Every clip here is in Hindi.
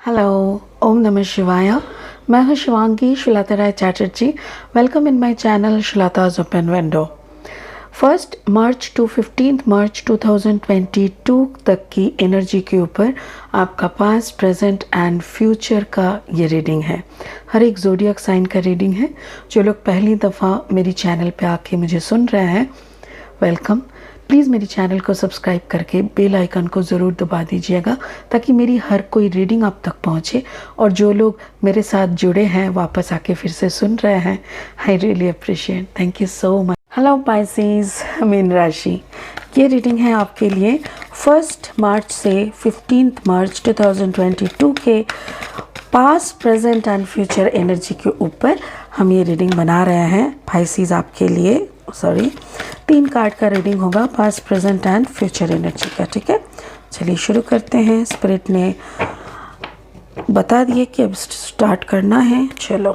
हेलो, ओम नमः शिवाय। मैं हूँ Shivangi Shulata Rai Chatterjee. Welcome in my channel Shulata's open window. 1 March to 15 March 2022 तक की एनर्जी के ऊपर आपका पास्ट, प्रेजेंट एंड फ्यूचर का ये रीडिंग है। हर एक ज़ोडिएक साइन का रीडिंग है। जो लोग पहली दफ़ा मेरी चैनल पे आके मुझे सुन रहे हैं, वेलकम। प्लीज़ मेरी चैनल को सब्सक्राइब करके बेल आइकन को ज़रूर दबा दीजिएगा ताकि मेरी हर कोई रीडिंग आप तक पहुंचे। और जो लोग मेरे साथ जुड़े हैं, वापस आके फिर से सुन रहे हैं, I really appreciate. Thank you so much. Hello Pisces, mean राशि। ये रीडिंग है आपके लिए 1 मार्च से 15 मार्च 2022 के past, present and future energy के ऊपर हम ये रीडिंग बना रहे हैं। पाइसेस आपके लिए 3 कार्ड का रीडिंग होगा, past, present and future energy का। ठीक है, चलिए शुरू करते हैं। स्पिरिट ने बता दिए कि अब स्टार्ट करना है। चलो,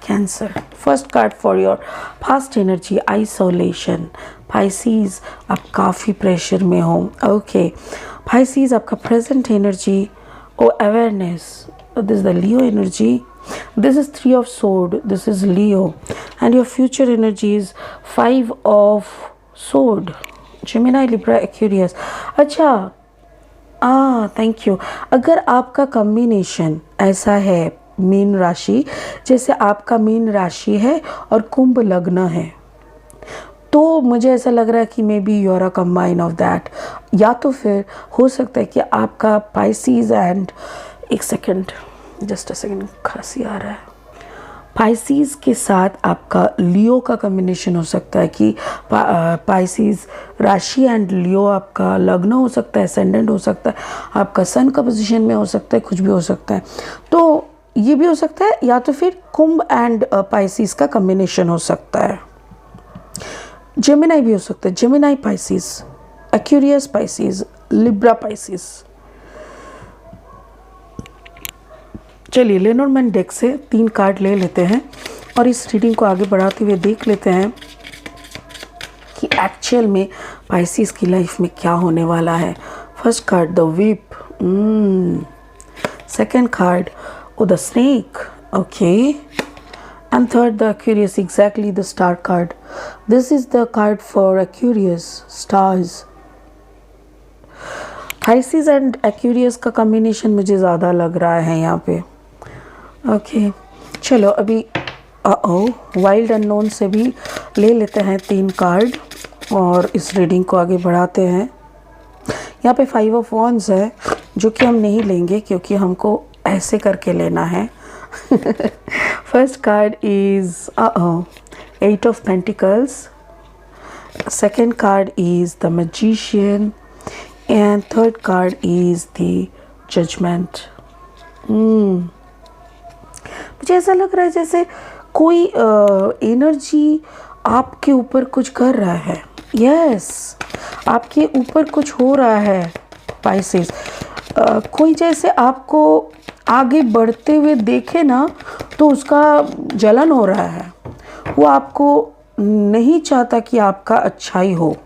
Cancer, first card for your past energy, isolation. Pisces, आप काफ़ी प्रेशर में हो। ओके पाइसेस, आपका present energy, oh awareness. This the Leo energy. This is 3 of sword. This is Leo, and your future energy is 5 of sword. Gemini, Libra, Aquarius. अच्छा, थैंक यू। अगर आपका कॉम्बिनेशन ऐसा है, मीन राशि, जैसे आपका मीन राशि है और कुंभ लग्न है, तो मुझे ऐसा लग रहा है कि maybe you are a combine of that. या तो फिर हो सकता है कि आपका पाइसेस एंड, एक सेकेंड, जस्ट अ सेकेंड, खांसी आ रहा है। पाइसेस के साथ आपका लियो का कॉम्बिनेशन हो सकता है कि पाइसेस राशि एंड लियो आपका लग्न हो सकता है, असेंडेंट हो सकता है, आपका सन का पोजीशन में हो सकता है, कुछ भी हो सकता है। तो ये भी हो सकता है, या तो फिर कुंभ एंड पाइसेस का कॉम्बिनेशन हो सकता है। जेमिनाई भी हो सकता है, Gemini Pisces, Aquarius Pisces, Libra Pisces. चलिए, लेनोर्मैन डेक से 3 कार्ड ले लेते हैं और इस रीडिंग को आगे बढ़ाते हुए देख लेते हैं कि एक्चुअल में पाइसेस की लाइफ में क्या होने वाला है। First card the whip, second card the snake, okay, and third the Aquarius, exactly the star card. This is the card for Aquarius, stars. Pisces and Aquarius का कॉम्बिनेशन मुझे ज़्यादा लग रहा है यहाँ पे। ओके चलो, अभी वाइल्ड अननोन से भी ले लेते हैं 3 कार्ड और इस रीडिंग को आगे बढ़ाते हैं। यहाँ पे 5 ऑफ वॉन्ड्स है, जो कि हम नहीं लेंगे क्योंकि हमको ऐसे करके लेना है। First card is 8 of pentacles, second card is the magician, and third card is the judgment. मुझे ऐसा लग रहा है जैसे कोई एनर्जी आपके ऊपर कुछ कर रहा है। यस, आपके ऊपर कुछ हो रहा है पाइसेस। कोई जैसे आपको आगे बढ़ते हुए देखे ना, तो उसका जलन हो रहा है। वो आपको नहीं चाहता कि आपका अच्छाई हो।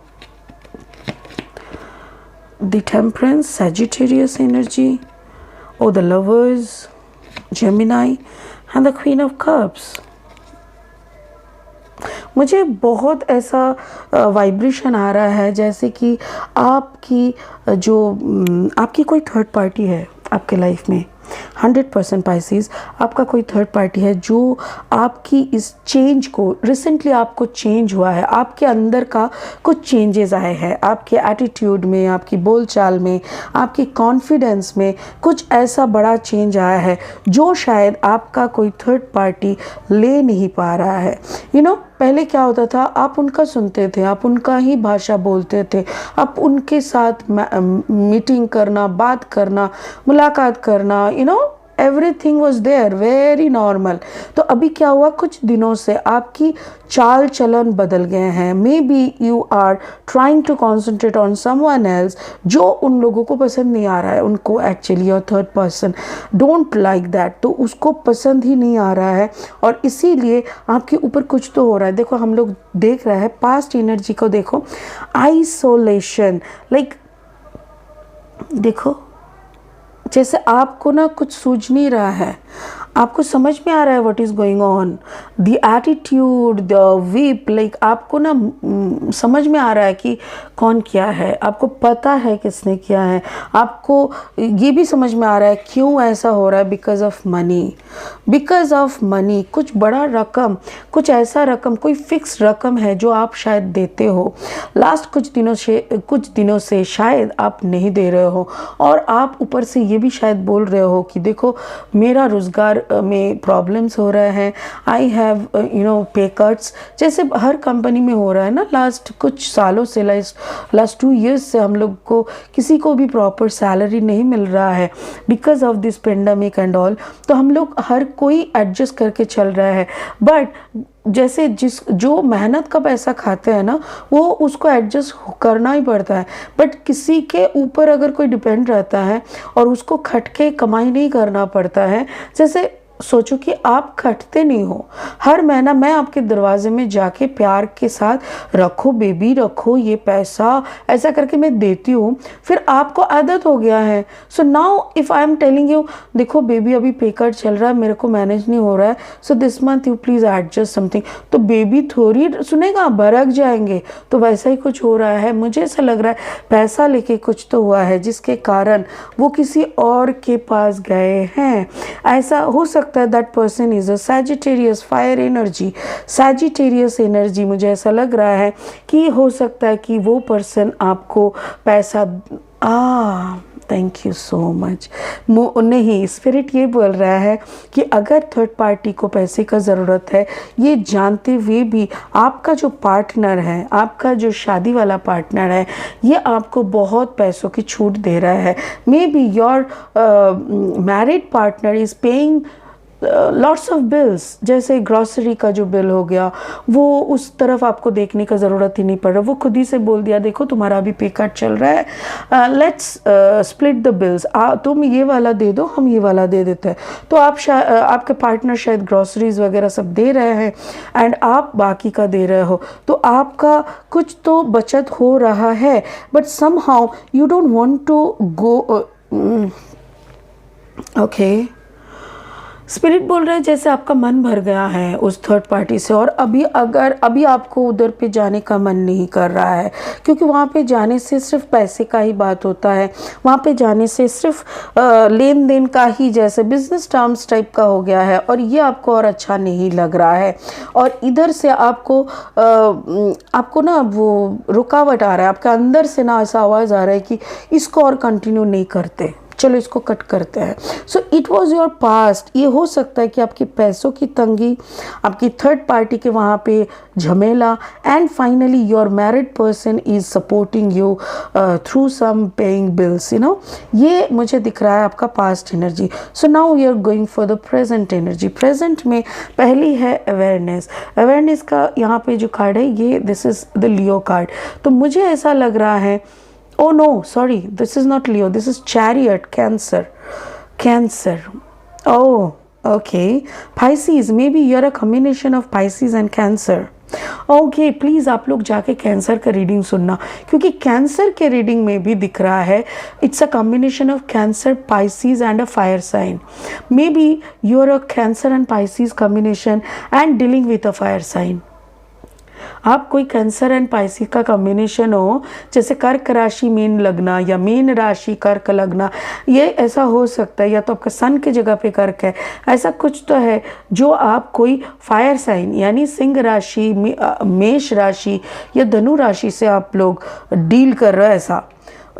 The Temperance, Sagittarius energy, or the Lovers, Gemini, and the Queen of Cups. मुझे बहुत ऐसा वाइब्रेशन आ रहा है जैसे कि आपकी कोई थर्ड पार्टी है आपके लाइफ में। 100% पाइसेस, आपका कोई थर्ड पार्टी है जो आपकी इस चेंज को, रिसेंटली आपको चेंज हुआ है, आपके अंदर का कुछ चेंजेस आए हैं, आपके एटीट्यूड में, आपकी बोलचाल में, आपकी कॉन्फिडेंस में कुछ ऐसा बड़ा चेंज आया है जो शायद आपका कोई थर्ड पार्टी ले नहीं पा रहा है। पहले क्या होता था, आप उनका सुनते थे, आप उनका ही भाषा बोलते थे, आप उनके साथ मीटिंग करना, बात करना, मुलाकात करना, everything was there, very normal. तो अभी क्या हुआ, कुछ दिनों से आपकी चाल चलन बदल गए हैं। Maybe you are trying to concentrate on someone else, जो उन लोगों को पसंद नहीं आ रहा है। उनको actually your third person don't like that, तो उसको पसंद ही नहीं आ रहा है और इसीलिए आपके ऊपर कुछ तो हो रहा है। देखो, हम लोग देख रहे हैं पास्ट एनर्जी को, देखो आइसोलेशन, लाइक देखो जैसे आपको ना कुछ सूझ नहीं रहा है, आपको समझ में आ रहा है what is going on, the attitude, the weep, like आपको ना समझ में आ रहा है कि कौन किया है, आपको पता है किसने किया है, आपको ये भी समझ में आ रहा है क्यों ऐसा हो रहा है, because of money, because of money. कुछ बड़ा रकम, कुछ ऐसा रकम, कोई फिक्स रकम है जो आप शायद देते हो, लास्ट कुछ दिनों से शायद आप नहीं दे रहे हो, और आप ऊपर से ये भी शायद बोल रहे हो कि देखो मेरा रोज़गार में प्रॉब्लम्स हो रहे हैं, आई हैव पे कट्स, जैसे हर कंपनी में हो रहा है ना। लास्ट कुछ सालों से, लास्ट 2 years से हम लोग को किसी को भी प्रॉपर सैलरी नहीं मिल रहा है because of this pandemic and all. तो हम लोग हर कोई एडजस्ट करके चल रहा है, बट जैसे जो मेहनत का पैसा खाते हैं ना, वो उसको एडजस्ट करना ही पड़ता है। बट किसी के ऊपर अगर कोई डिपेंड रहता है और उसको खट के कमाई नहीं करना पड़ता है, जैसे सोचो कि आप खटते नहीं हो, हर महीना मैं आपके दरवाजे में जाके प्यार के साथ रखो बेबी रखो ये पैसा, ऐसा करके मैं देती हूँ, फिर आपको आदत हो गया है। So now if I am telling you देखो बेबी अभी पे कट चल रहा है, मेरे को मैनेज नहीं हो रहा है, so this month you please adjust something, तो बेबी थोड़ी सुनेगा, भड़क जाएंगे। तो वैसा ही कुछ हो रहा है, मुझे ऐसा लग रहा है पैसा लेके कुछ तो हुआ है जिसके कारण वो किसी और के पास गए हैं। ऐसा हो सकता that person is a Sagittarius fire energy, Sagittarius energy। मुझे ऐसा लग रहा है कि हो सकता है कि वो पर्सन आपको पैसा थैंक यू सो मच। नहीं, स्पिरिट ये बोल रहा है कि अगर थर्ड पार्टी को पैसे का ज़रूरत है, ये जानते हुए भी आपका जो पार्टनर है, आपका जो शादी वाला पार्टनर है, ये आपको बहुत पैसों की छूट दे रहा है। May be your married partner is paying lots of bills, जैसे ग्रॉसरी का जो बिल हो गया, वो उस तरफ आपको देखने का ज़रूरत ही नहीं पड़ रहा, वो खुद ही से बोल दिया देखो तुम्हारा अभी पे कट चल रहा है, लेट्स स्प्लिट द बिल्स, तुम ये वाला दे दो हम ये वाला दे देते हैं। तो आपके पार्टनर शायद ग्रॉसरीज वगैरह सब दे रहे हैं एंड आप बाकी का दे रहे हो, तो आपका कुछ तो बचत हो रहा है, but somehow you don't want to go. Okay, spirit बोल रहा है जैसे आपका मन भर गया है उस थर्ड पार्टी से, और अभी आपको उधर पे जाने का मन नहीं कर रहा है, क्योंकि वहाँ पे जाने से सिर्फ पैसे का ही बात होता है, वहाँ पे जाने से सिर्फ लेन देन का ही जैसे बिजनेस टर्म्स टाइप का हो गया है, और ये आपको और अच्छा नहीं लग रहा है। और इधर से आपको ना वो रुकावट आ रहा है, आपके अंदर से ना ऐसा आवाज़ आ रहा है कि इसको और कंटिन्यू नहीं करते, चलो इसको कट करते हैं। So it was your past. ये हो सकता है कि आपकी पैसों की तंगी, आपकी थर्ड पार्टी के वहाँ पे झमेला, and finally your married person is supporting you through some paying bills, ये मुझे दिख रहा है आपका past energy. So now we are going for the present energy. Present में पहली है अवेयरनेस। अवेयरनेस का यहाँ पे जो कार्ड है ये this is the Leo card. तो मुझे ऐसा लग रहा है, oh no, sorry, this is not Leo, this is Chariot, Cancer. Oh, okay. Pisces, maybe you're a combination of Pisces and Cancer. Okay, please आप लोग जाके कैंसर का रीडिंग सुनना, क्योंकि कैंसर के रीडिंग में भी दिख रहा है it's a combination of Cancer, Pisces and a fire sign. Maybe you are a Cancer and Pisces combination and dealing with a fire sign. आप कोई कैंसर एंड पाइसिस का कॉम्बिनेशन हो, जैसे कर्क राशि मीन लगना या मीन राशि कर्क लगना, ये ऐसा हो सकता है, या तो आपका सन की जगह पे कर्क है, ऐसा कुछ तो है जो आप कोई फायर साइन यानी सिंह राशि, मेष राशि या धनु राशि से आप लोग डील कर रहे हो। ऐसा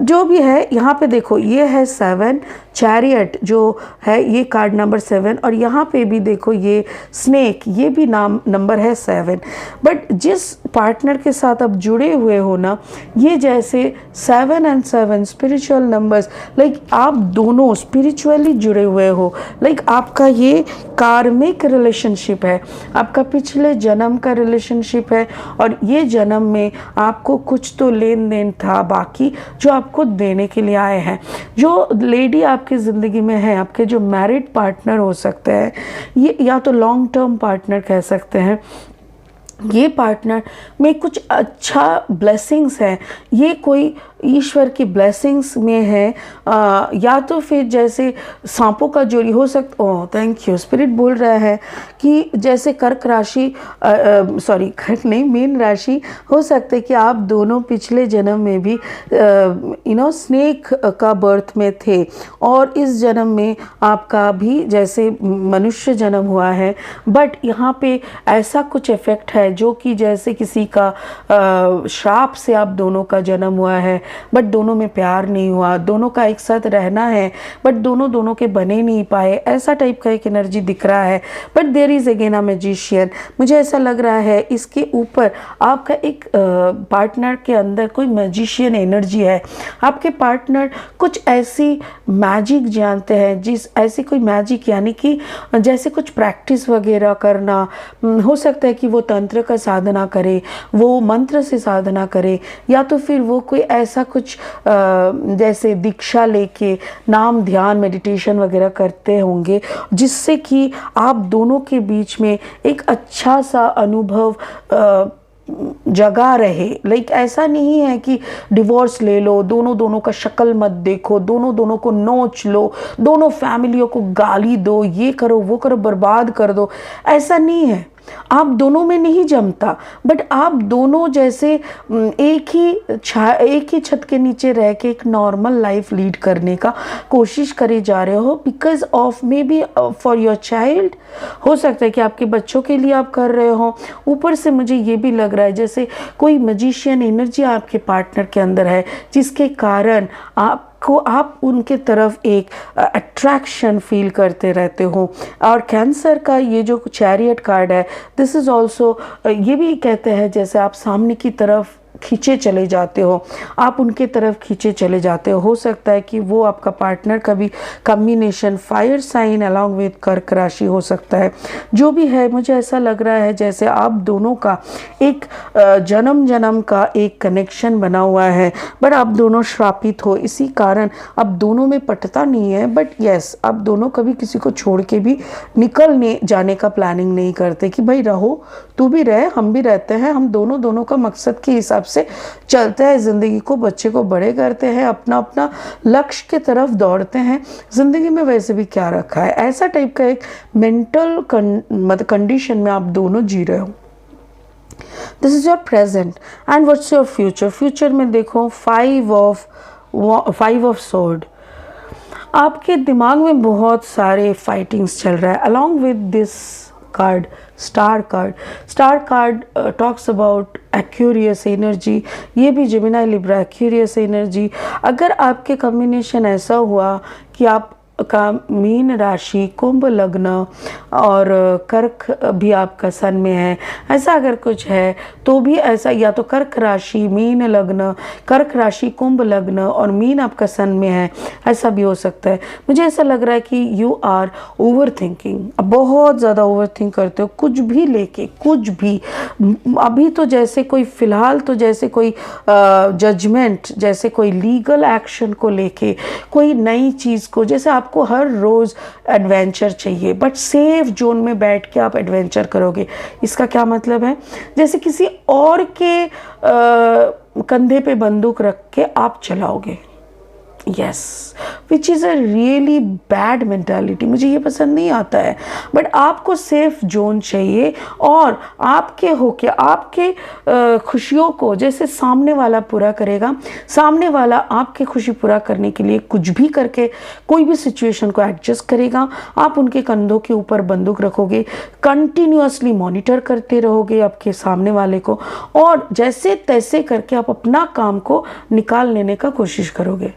जो भी है, यहाँ पे देखो ये है 7 चैरियट जो है, ये कार्ड नंबर 7, और यहाँ पे भी देखो ये स्नेक, ये भी नंबर है 7। बट जिस पार्टनर के साथ आप जुड़े हुए हो ना, ये जैसे 7 and 7 स्पिरिचुअल नंबर्स, लाइक आप दोनों स्पिरिचुअली जुड़े हुए हो, लाइक आपका ये कार्मिक रिलेशनशिप है, आपका पिछले जन्म का रिलेशनशिप है, और ये जन्म में आपको कुछ तो लेन देन था बाकी जो आपको देने के लिए आए हैं। जो लेडी आपकी ज़िंदगी में है, आपके जो मैरिड पार्टनर हो सकते हैं, ये या तो लॉन्ग टर्म पार्टनर कह सकते हैं, ये पार्टनर में कुछ अच्छा ब्लेसिंग्स है, ये कोई ईश्वर की ब्लेसिंग्स में है, या तो फिर जैसे सांपों का जोड़ी हो सकता। ओह थैंक यू, स्पिरिट बोल रहा है कि जैसे कर्क राशि, सॉरी कर्क नहीं, मीन राशि, हो सकता है कि आप दोनों पिछले जन्म में भी स्नेक का बर्थ में थे और इस जन्म में आपका भी जैसे मनुष्य जन्म हुआ है। बट यहाँ पे ऐसा कुछ इफेक्ट है जो कि जैसे किसी का श्राप से आप दोनों का जन्म हुआ है, बट दोनों में प्यार नहीं हुआ, दोनों का एक साथ रहना है बट दोनों के बने नहीं पाए, ऐसा टाइप का एक एनर्जी दिख रहा है। But there is again a magician. मुझे ऐसा लग रहा है इसके ऊपर आपका एक पार्टनर के अंदर कोई मैजिशियन एनर्जी है। आपके पार्टनर कुछ ऐसी मैजिक जानते हैं, ऐसी कोई मैजिक यानी कि जैसे कुछ प्रैक्टिस वगैरह करना, हो सकता है कि वो तंत्र का साधना करे, वो मंत्र से साधना करे, या तो फिर वो कोई ऐसा कुछ जैसे दीक्षा लेके नाम ध्यान मेडिटेशन वगैरह करते होंगे जिससे कि आप दोनों के बीच में एक अच्छा सा अनुभव जगा रहे। लाइक ऐसा नहीं है कि डिवोर्स ले लो, दोनों का शक्ल मत देखो, दोनों को नोच लो, दोनों फैमिलियों को गाली दो, ये करो वो करो, बर्बाद कर दो, ऐसा नहीं है। आप दोनों में नहीं जमता, बट आप दोनों जैसे एक ही छत के नीचे रह के एक नॉर्मल लाइफ लीड करने का कोशिश करे जा रहे हो, because of may be for your child. हो सकता है कि आपके बच्चों के लिए आप कर रहे हो। ऊपर से मुझे ये भी लग रहा है जैसे कोई मैजिशियन एनर्जी आपके पार्टनर के अंदर है, जिसके कारण आप उनके तरफ एक अट्रैक्शन फील करते रहते हो। और कैंसर का ये जो चैरियट कार्ड है, दिस इज़ ऑल्सो, ये भी कहते हैं जैसे आप सामने की तरफ खींचे चले जाते हो, आप उनके तरफ खींचे चले जाते हो सकता है कि वो आपका पार्टनर का भी combination fire sign along with कर्क राशि हो सकता है। जो भी है, मुझे ऐसा लग रहा है जैसे आप दोनों का एक जन्म का एक कनेक्शन बना हुआ है, बट आप दोनों श्रापित हो, इसी कारण आप दोनों में पटता नहीं है। बट यस, आप दोनों कभी किसी को छोड़ के भी निकलने जाने का प्लानिंग नहीं करते कि भाई रहो, तू भी रहे, हम भी रहते हैं, हम दोनों का मकसद के हिसाब से चलते हैं ज़िंदगी को, बच्चे को बड़े करते हैं, अपना अपना लक्ष्य की तरफ दौड़ते हैं। ज़िंदगी में वैसे भी क्या रखा है, ऐसा टाइप का एक मेंटल कंडीशन में आप दोनों जी रहे हो। This is your present and what's your future. Future में देखो फाइव ऑफ सोर्ड, आपके दिमाग में बहुत सारे फाइटिंग्स चल रहा है along with this card, star card talks about Aquarius energy. ये भी जेमिनी लिब्रा एक्यूरियस एनर्जी। अगर आपके कॉम्बिनेशन ऐसा हुआ कि आप का मीन राशि, कुंभ लग्न और कर्क भी आपका सन में है, ऐसा अगर कुछ है तो भी ऐसा, या तो कर्क राशि मीन लग्न, कर्क राशि कुंभ लग्न और मीन आपका सन में है, ऐसा भी हो सकता है। मुझे ऐसा लग रहा है कि यू आर ओवर थिंकिंग, बहुत ज़्यादा ओवर थिंक करते हो कुछ भी लेके, कुछ भी। अभी तो जैसे कोई फ़िलहाल तो जैसे कोई जजमेंट, जैसे कोई लीगल एक्शन को लेके, कोई नई चीज़ को, जैसे आपको हर रोज़ एडवेंचर चाहिए, बट सेफ जोन में बैठ के आप एडवेंचर करोगे। इसका क्या मतलब है, जैसे किसी और के कंधे पे बंदूक रख के आप चलाओगे। Yes, which is a really bad mentality, मुझे ये पसंद नहीं आता है। बट आपको सेफ जोन चाहिए और आपके होके आपके खुशियों को जैसे सामने वाला पूरा करेगा, सामने वाला आपके खुशी पूरा करने के लिए कुछ भी करके कोई भी सिचुएशन को एडजस्ट करेगा। आप उनके कंधों के ऊपर बंदूक रखोगे, कंटिन्यूअसली मॉनिटर करते रहोगे आपके सामने वाले को, और जैसे तैसे करके आप अपना काम को निकाल लेने का कोशिश करोगे।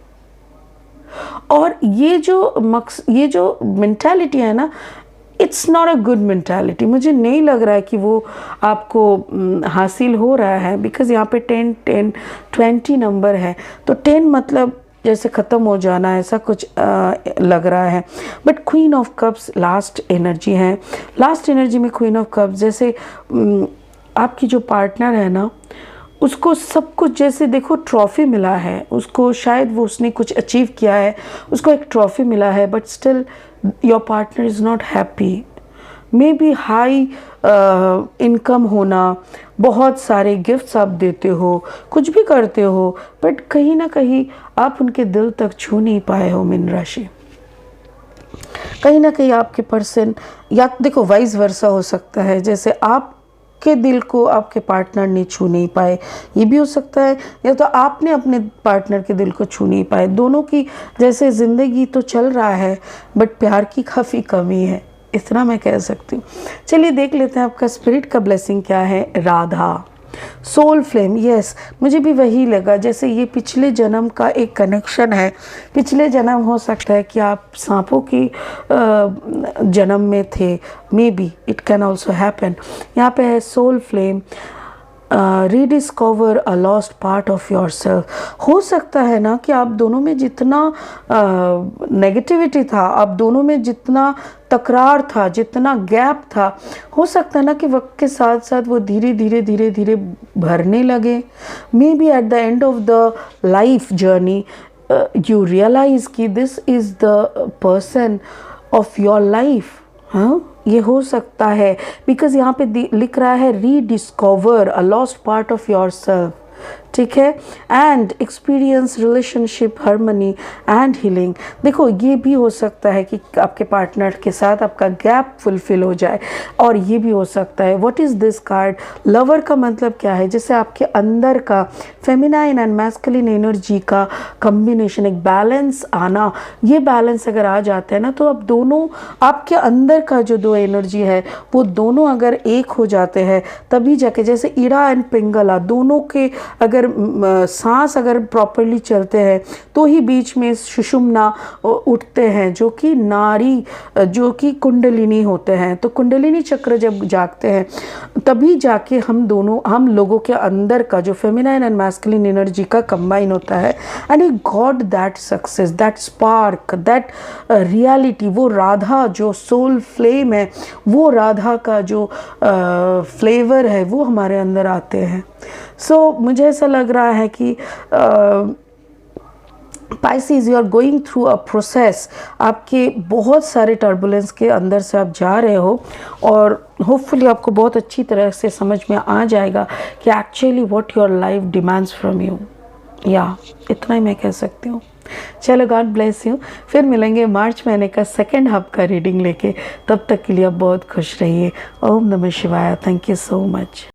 और ये जो मेंटालिटी है ना, it's not a good mentality. मुझे नहीं लग रहा है कि वो आपको हासिल हो रहा है, बिकॉज यहाँ पे 10-20 नंबर है, तो 10 मतलब जैसे ख़त्म हो जाना, ऐसा कुछ लग रहा है। But queen of cups last energy है। लास्ट एनर्जी में क्वीन ऑफ कप्स, जैसे आपकी जो पार्टनर है ना, उसको सब कुछ, जैसे देखो ट्रॉफ़ी मिला है उसको, शायद वो उसने कुछ अचीव किया है, उसको एक ट्रॉफ़ी मिला है, but still your partner is not happy. May be high income होना, बहुत सारे गिफ्ट्स आप देते हो, कुछ भी करते हो, बट कहीं ना कहीं आप उनके दिल तक छू नहीं पाए हो मीन राशि। कहीं ना कहीं आपके पर्सन, या देखो वाइस वर्सा हो सकता है, जैसे आपके दिल को आपके पार्टनर ने छू नहीं पाए, ये भी हो सकता है, या तो आपने अपने पार्टनर के दिल को छू नहीं पाए। दोनों की जैसे ज़िंदगी तो चल रहा है बट प्यार की काफ़ी कमी है, इतना मैं कह सकती हूँ। चलिए देख लेते हैं आपका स्पिरिट का ब्लेसिंग क्या है। राधा, सोल फ्लेम, यस मुझे भी वही लगा, जैसे ये पिछले जन्म का एक कनेक्शन है। पिछले जन्म हो सकता है कि आप सांपों की जन्म में थे, maybe it can also happen. यहाँ पे है soul flame, rediscover a lost part of yourself. हो सकता है ना कि आप दोनों में जितना नेगेटिविटी था, आप दोनों में जितना तकरार था, जितना गैप था, हो सकता है ना कि वक्त के साथ साथ वो धीरे धीरे धीरे धीरे भरने लगे। May be at the end of the life journey you realise कि this is the person of your life. हाँ, ये हो सकता है, बिकॉज यहाँ पे लिख रहा है rediscover a lost part of your self, ठीक है, and experience relationship harmony and healing. देखो ये भी हो सकता है कि आपके पार्टनर के साथ आपका गैप फुलफिल हो जाए, और ये भी हो सकता है, what is this card, lover का मतलब क्या है, जैसे आपके अंदर का फेमिनाइन एंड मैस्कुलिन एनर्जी का कम्बिनेशन, एक बैलेंस आना। ये बैलेंस अगर आ जाता है ना, तो अब दोनों, आपके अंदर का जो दो एनर्जी है वो दोनों अगर एक हो जाते हैं, तभी जाके, जैसे इड़ा एंड पिंगला दोनों के अगर सांस अगर प्रॉपरली चलते हैं तो ही बीच में सुषुम्ना उठते हैं, जो कि नारी, जो कि कुंडलिनी होते हैं। तो कुंडलिनी चक्र जब जागते हैं तभी जाके हम लोगों के अंदर का जो फेमिनाइन एंड मैस्कुलिन एनर्जी का कंबाइन होता है, and he got that success, that spark, that reality. वो राधा जो सोल फ्लेम है, वो राधा का जो फ्लेवर है, वो हमारे अंदर आते हैं। मुझे ऐसा लग रहा है कि Pisces, you are going through a process. आपके बहुत सारे टर्बुलेंस के अंदर से आप जा रहे हो, और होपफुली आपको बहुत अच्छी तरह से समझ में आ जाएगा कि actually what your life demands from you. या इतना ही मैं कह सकती हूँ। चलो, गॉड ब्लेस यू। फिर मिलेंगे मार्च महीने का सेकेंड हाफ का रीडिंग लेके। तब तक के लिए आप बहुत खुश रहिए। ओम नमः शिवाय। Thank you so much.